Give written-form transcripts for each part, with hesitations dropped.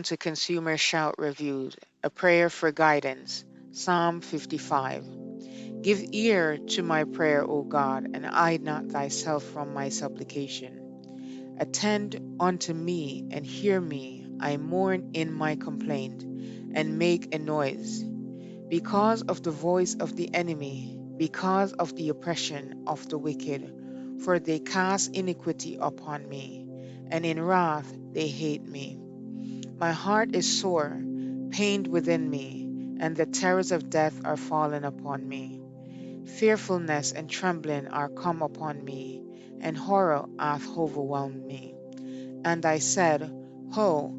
Welcome to Consumer Shout Reviews, a prayer for guidance. Psalm 55. Give ear to my prayer, O God, and hide not thyself from my supplication. Attend unto me and hear me. I mourn in my complaint, and make a noise. Because of the voice of the enemy, because of the oppression of the wicked, for they cast iniquity upon me, and in wrath they hate me. My heart is sore, pained within me, and the terrors of death are fallen upon me. Fearfulness and trembling are come upon me, and horror hath overwhelmed me. And I said, Ho,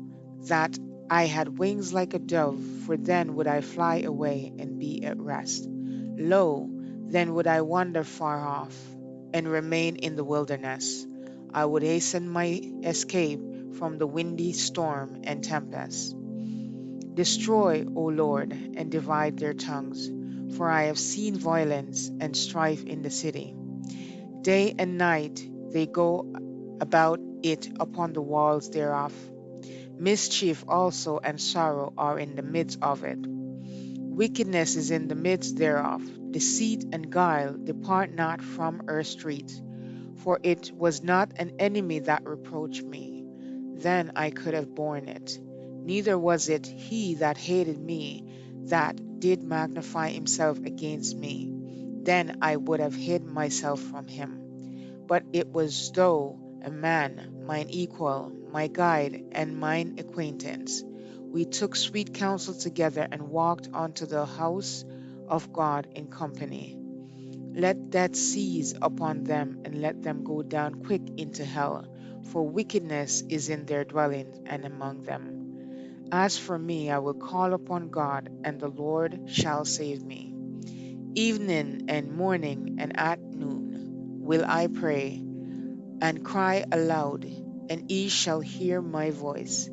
that I had wings like a dove, for then would I fly away and be at rest. Lo, then would I wander far off, and remain in the wilderness. I would hasten my escape from the windy storm and tempest. Destroy, O Lord, and divide their tongues, for I have seen violence and strife in the city. Day and night they go about it upon the walls thereof. Mischief also and sorrow are in the midst of it. Wickedness is in the midst thereof. Deceit and guile depart not from her streets. For it was not an enemy that reproached me, then I could have borne it. Neither was it he that hated me that did magnify himself against me, then I would have hid myself from him. But it was thou, a man, mine equal, my guide, and mine acquaintance. We took sweet counsel together and walked unto the house of God in company. Let death seize upon them, and let them go down quick into hell, for wickedness is in their dwellings and among them. As for me, I will call upon God, and the Lord shall save me. Evening and morning and at noon will I pray, and cry aloud, and he shall hear my voice.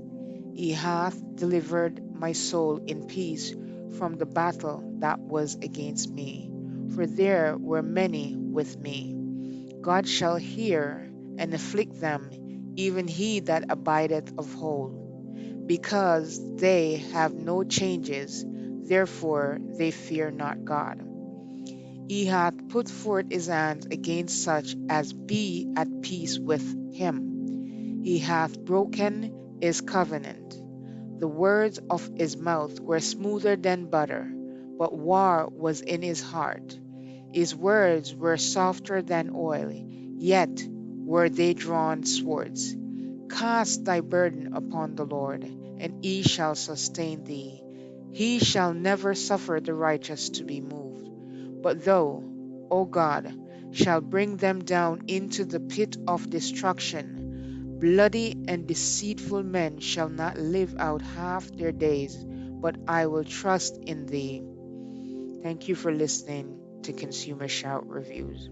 He hath delivered my soul in peace from the battle that was against me, for there were many with me. God shall hear and afflict them, even he that abideth of whole. Because they have no changes, therefore they fear not God. He hath put forth his hand against such as be at peace with him. He hath broken his covenant. The words of his mouth were smoother than butter, but war was in his heart. His words were softer than oil, yet were they drawn swords. Cast thy burden upon the Lord, and he shall sustain thee. He shall never suffer the righteous to be moved. But thou, O God, shalt bring them down into the pit of destruction. Bloody and deceitful men shall not live out half their days, but I will trust in thee. Thank you for listening to Consumer Shout Reviews.